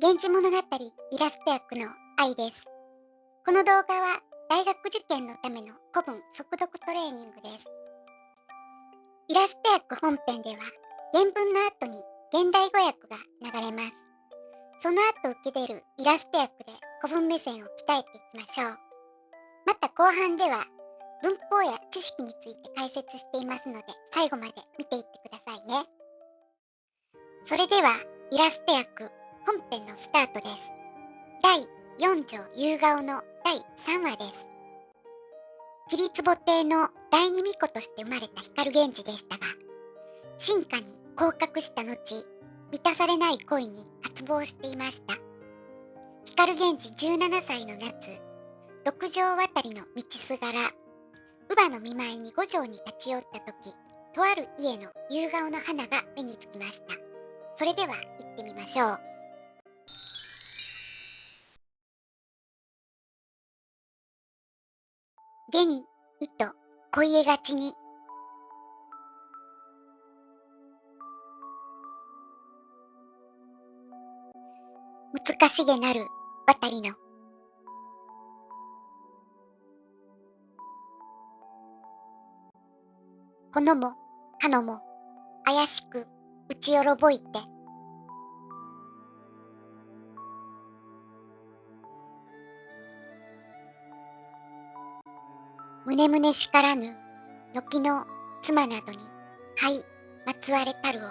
源氏物語イラスト役の愛です。この動画は大学受験のための古文速読トレーニングです。イラスト役本編では原文の後に現代語訳が流れます。その後受け出るイラスト訳で古文目線を鍛えていきましょう。また後半では文法や知識について解説していますので最後まで見ていってくださいね。それではイラスト訳本編のスタートです。第4条夕顔の第3話です。桐壺亭の第二巫女として生まれた光源氏でしたが、進化に降格した後、満たされない恋に渇望していました。光源氏17歳の夏、六条渡りの道すがら、乳母の見舞いに五条に立ち寄った時、とある家の夕顔の花が目につきました。それでは行ってみましょう。下に糸恋えがちに。難しげなる渡りの。ほのもかのも怪しくうちよろぼいて。むねむねしからぬ軒の妻などにはいまつわれたるを。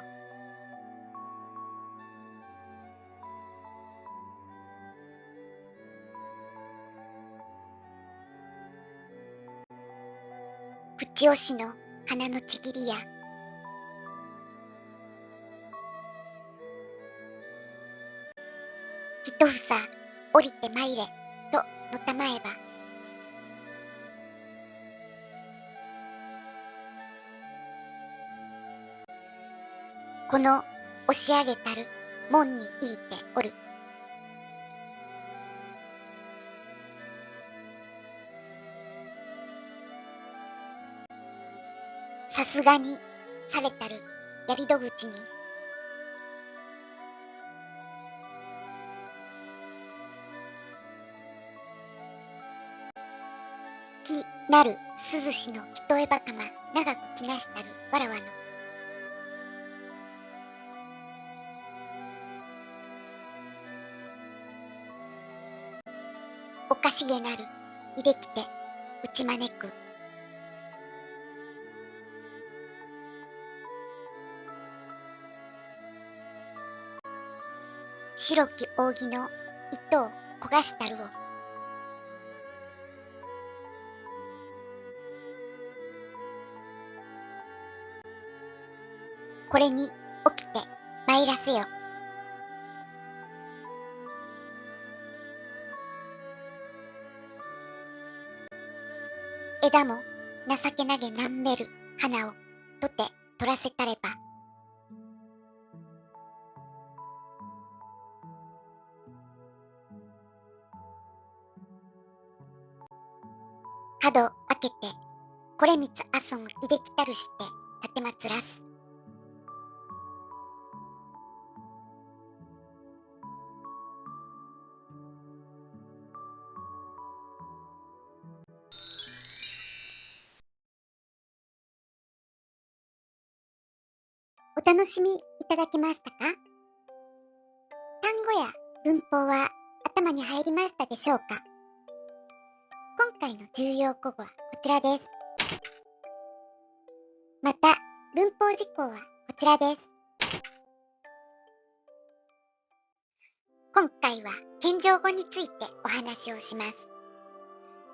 口押しの花のちぎりや。ひとふさ降りてまいれとのたまえば。この押し上げたる門に入りておる。さすがにされたるやり戸口に。きなる涼しの一重ばかま長くきなしたるわらわの。おかしげなるいできてうちまねく。白き扇の糸を焦がしたるを。これに起きて参らせよ。枝も情けなげなんめる花をとて取らせたれば。角開けてこれみつあそんいできたるして立てまつらす。お楽しみいただけましたか？単語や文法は頭に入りましたでしょうか？今回の重要古語はこちらです。また、文法事項はこちらです。今回は謙譲語についてお話をします。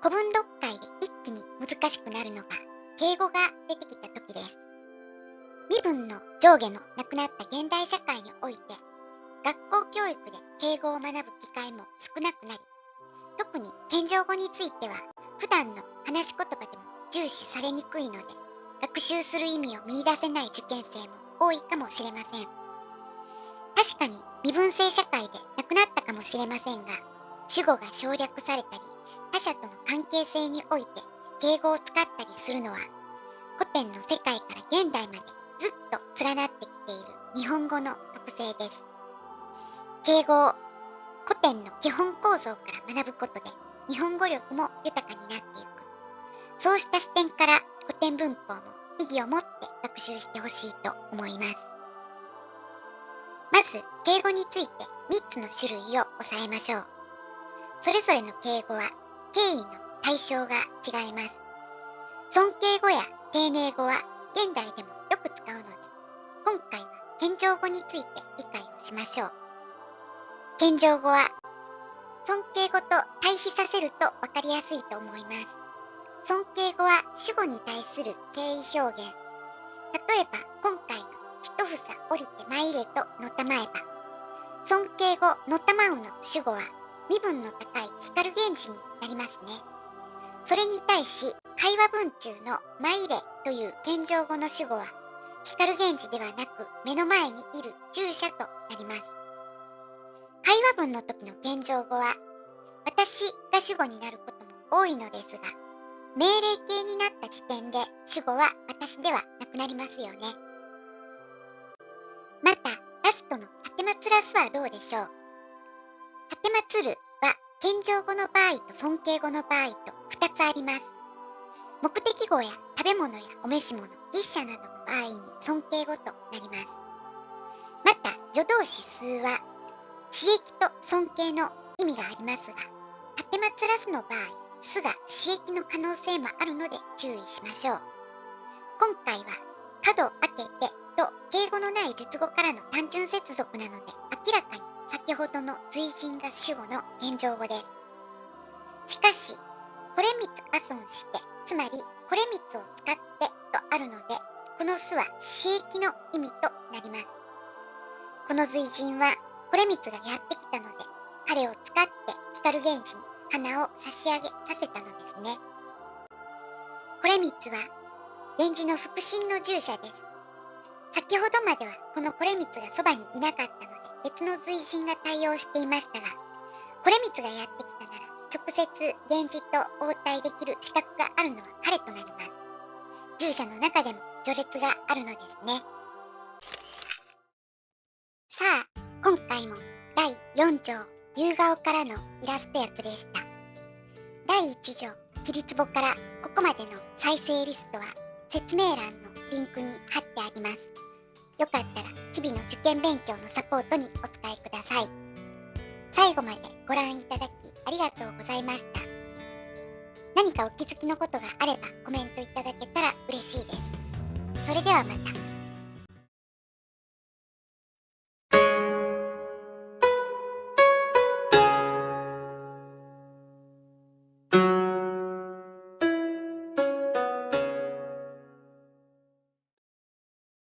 古文読解で一気に難しくなるのが敬語が出てきた時です。身分の上下のなくなった現代社会において、学校教育で敬語を学ぶ機会も少なくなり、特に謙譲語については普段の話し言葉でも重視されにくいので、学習する意味を見出せない受験生も多いかもしれません。確かに身分制社会でなくなったかもしれませんが、主語が省略されたり、他者との関係性において敬語を使ったりするのは、古典の世界から現代までずっと連なってきている日本語の特性です。敬語を古典の基本構造から学ぶことで日本語力も豊かになっていく。そうした視点から古典文法も意義を持って学習してほしいと思います。まず、敬語について3つの種類を押さえましょう。それぞれの敬語は敬意の対象が違います。尊敬語や丁寧語は現代でもよく使うので、今回は謙譲語について理解をしましょう。謙譲語は尊敬語と対比させると分かりやすいと思います。尊敬語は主語に対する敬意表現。例えば今回の一房降りて参れとのたまえば、尊敬語のたまうの主語は身分の高い光源氏になりますね。それに対し会話文中の参れという謙譲語の主語は光源氏ではなく目の前にいる従者となります。会話文の時の謙譲語は私が主語になることも多いのですが、命令形になった時点で主語は私ではなくなりますよね。また、ラストの立てまつらすはどうでしょう。立てまつるは謙譲語の場合と尊敬語の場合と2つあります。目的語や食べ物やお召し物、牛車などの場合に尊敬語となります。また、助動詞数は刺激と尊敬の意味がありますが、立てまつらすの場合、すが刺激の可能性もあるので注意しましょう。今回は角を開けてと敬語のない述語からの単純接続なので明らかに先ほどの随人が主語の謙譲語です。しかし、これみつあそんして、つまりこれみつを使ってとあるので、このすは刺激の意味となります。この随人はこれみつがやってきたので、彼を使って光源氏に花を差し上げさせたのですね。これみつは源氏の腹心の従者です。先ほどまではこのこれみつがそばにいなかったので別の随人が対応していましたが、これみつがやってきたなら直接源氏と応対できる資格があるのは彼となります。従者の中でも序列があるのですね。さあ、今回も第4章夕顔からのイラスト役でした。第1条起立簿からここまでの再生リストは説明欄のリンクに貼ってあります。よかったら日々の受験勉強のサポートにお使いください。最後までご覧いただきありがとうございました。何かお気づきのことがあればコメントいただけたら嬉しいです。それではまた。